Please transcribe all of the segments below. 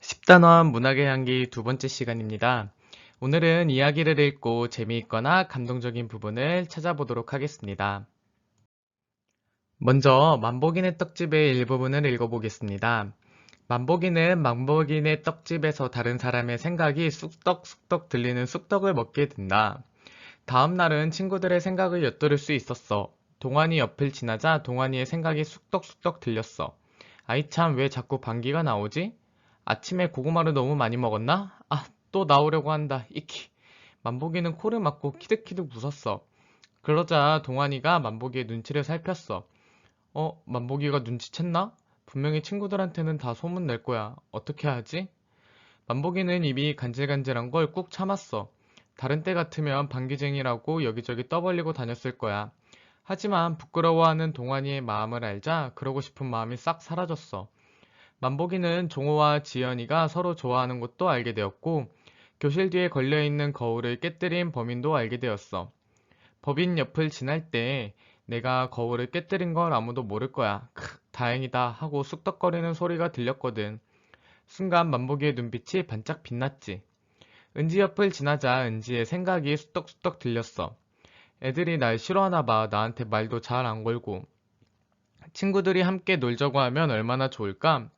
10단원 문학의 향기 두 번째 시간입니다. 오늘은 이야기를 읽고 재미있거나 감동적인 부분을 찾아보도록 하겠습니다. 먼저 만복인의 떡집의 일부분을 읽어보겠습니다. 만복이는 만복인의 떡집에서 다른 사람의 생각이 쑥떡쑥떡 들리는 쑥떡을 먹게 된다. 다음 날은 친구들의 생각을 엿들을 수 있었어. 동환이 옆을 지나자 동환이의 생각이 쑥떡쑥떡 들렸어. 아이 참, 왜 자꾸 방귀가 나오지? 아침에 고구마를 너무 많이 먹었나? 아, 또 나오려고 한다. 이키. 만복이는 코를 막고 키득키득 웃었어. 그러자 동환이가 만복이의 눈치를 살폈어. 만복이가 눈치챘나? 분명히 친구들한테는 다 소문낼 거야. 어떻게 하지? 만복이는 입이 간질간질한 걸 꾹 참았어. 다른 때 같으면 방귀쟁이라고 여기저기 떠벌리고 다녔을 거야. 하지만 부끄러워하는 동환이의 마음을 알자 그러고 싶은 마음이 싹 사라졌어. 만복이는 종호와 지연이가 서로 좋아하는 것도 알게 되었고, 교실 뒤에 걸려있는 거울을 깨뜨린 범인도 알게 되었어. 법인 옆을 지날 때 내가 거울을 깨뜨린 걸 아무도 모를 거야. 다행이다 하고 쑥덕거리는 소리가 들렸거든. 순간 만복이의 눈빛이 반짝 빛났지. 은지 옆을 지나자 은지의 생각이 수떡수떡 들렸어. 애들이 날 싫어하나 봐. 나한테 말도 잘 안 걸고. 친구들이 함께 놀자고 하면 얼마나 좋을까?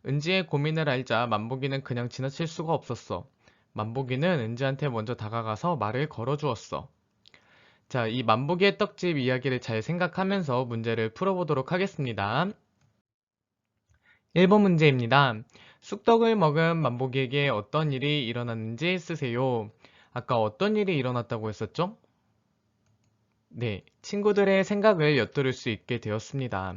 은지의 고민을 알자 만복이는 그냥 지나칠 수가 없었어. 만복이는 은지한테 먼저 다가가서 말을 걸어주었어. 자, 이 만복이의 떡집 이야기를 잘 생각하면서 문제를 풀어보도록 하겠습니다. 1번 문제입니다. 쑥떡을 먹은 만복이에게 어떤 일이 일어났는지 쓰세요. 아까 어떤 일이 일어났다고 했었죠? 네, 친구들의 생각을 엿들을 수 있게 되었습니다.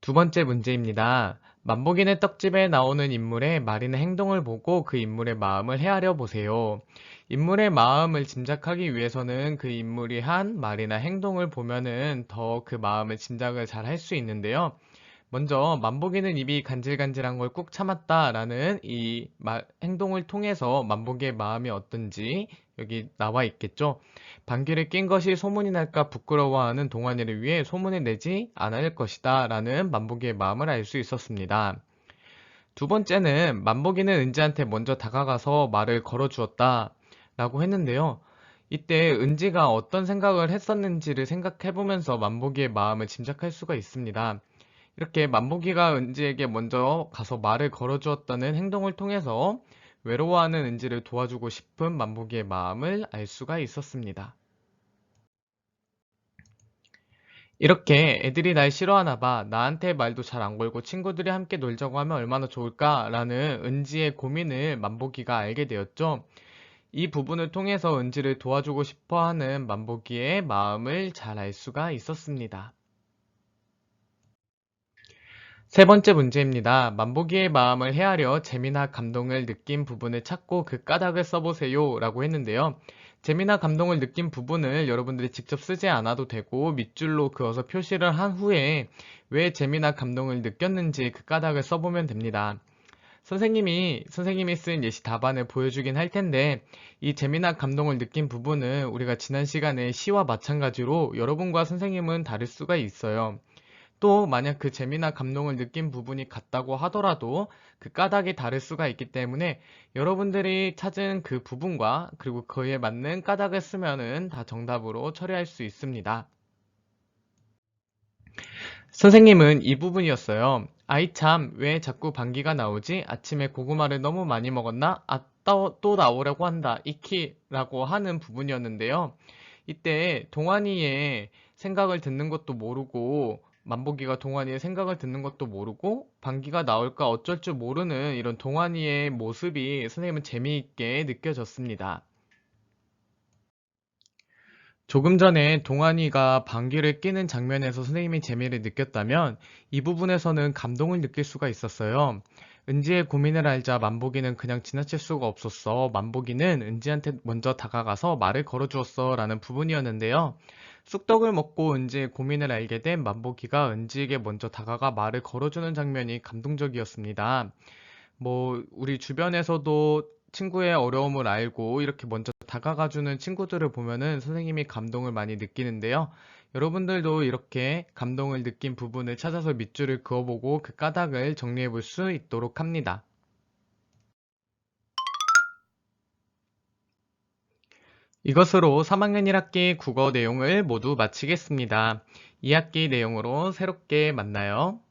두 번째 문제입니다. 만복이네 떡집에 나오는 인물의 말이나 행동을 보고 그 인물의 마음을 헤아려 보세요. 인물의 마음을 짐작하기 위해서는 그 인물이 한 말이나 행동을 보면은 더 그 마음을 짐작을 잘 할 수 있는데요. 먼저 만복이는 입이 간질간질한 걸 꾹 참았다라는 이 행동을 통해서 만복이의 마음이 어떤지 여기 나와 있겠죠. 방귀를 낀 것이 소문이 날까 부끄러워하는 동환이를 위해 소문을 내지 않을 것이다 라는 만복이의 마음을 알 수 있었습니다. 두 번째는 만복이는 은지한테 먼저 다가가서 말을 걸어주었다 라고 했는데요. 이때 은지가 어떤 생각을 했었는지를 생각해보면서 만복이의 마음을 짐작할 수가 있습니다. 이렇게 만복이가 은지에게 먼저 가서 말을 걸어주었다는 행동을 통해서 외로워하는 은지를 도와주고 싶은 만복이의 마음을 알 수가 있었습니다. 이렇게 애들이 날 싫어하나 봐. 나한테 말도 잘 안 걸고 친구들이 함께 놀자고 하면 얼마나 좋을까? 라는 은지의 고민을 만복이가 알게 되었죠. 이 부분을 통해서 은지를 도와주고 싶어 하는 만복이의 마음을 잘 알 수가 있었습니다. 세 번째 문제입니다. 만복이의 마음을 헤아려 재미나 감동을 느낀 부분을 찾고 그 까닭을 써보세요 라고 했는데요. 재미나 감동을 느낀 부분을 여러분들이 직접 쓰지 않아도 되고 밑줄로 그어서 표시를 한 후에 왜 재미나 감동을 느꼈는지 그 까닭을 써보면 됩니다. 선생님이 쓴 예시 답안을 보여주긴 할 텐데 이 재미나 감동을 느낀 부분은 우리가 지난 시간에 시와 마찬가지로 여러분과 선생님은 다를 수가 있어요. 또 만약 그 재미나 감동을 느낀 부분이 같다고 하더라도 그 까닭이 다를 수가 있기 때문에 여러분들이 찾은 그 부분과 그리고 그에 맞는 까닭을 쓰면은 다 정답으로 처리할 수 있습니다. 선생님은 이 부분이었어요. 아이 참, 왜 자꾸 방귀가 나오지? 아침에 고구마를 너무 많이 먹었나? 아, 또 나오려고 한다. 이키라고 하는 부분이었는데요. 이때 동환이의 생각을 듣는 것도 모르고 만복이가 동환이의 생각을 듣는 것도 모르고 방귀가 나올까 어쩔 줄 모르는 이런 동환이의 모습이 선생님은 재미있게 느껴졌습니다. 조금 전에 동환이가 방귀를 뀌는 장면에서 선생님이 재미를 느꼈다면 이 부분에서는 감동을 느낄 수가 있었어요. 은지의 고민을 알자 만복이는 그냥 지나칠 수가 없었어. 만복이는 은지한테 먼저 다가가서 말을 걸어주었어 라는 부분이었는데요. 쑥떡을 먹고 은지의 고민을 알게 된 만복이가 은지에게 먼저 다가가 말을 걸어주는 장면이 감동적이었습니다. 우리 주변에서도 친구의 어려움을 알고 이렇게 먼저 다가가주는 친구들을 보면은 선생님이 감동을 많이 느끼는데요. 여러분들도 이렇게 감동을 느낀 부분을 찾아서 밑줄을 그어보고 그 까닭을 정리해 볼 수 있도록 합니다. 이것으로 3학년 1학기 국어 내용을 모두 마치겠습니다. 2학기 내용으로 새롭게 만나요.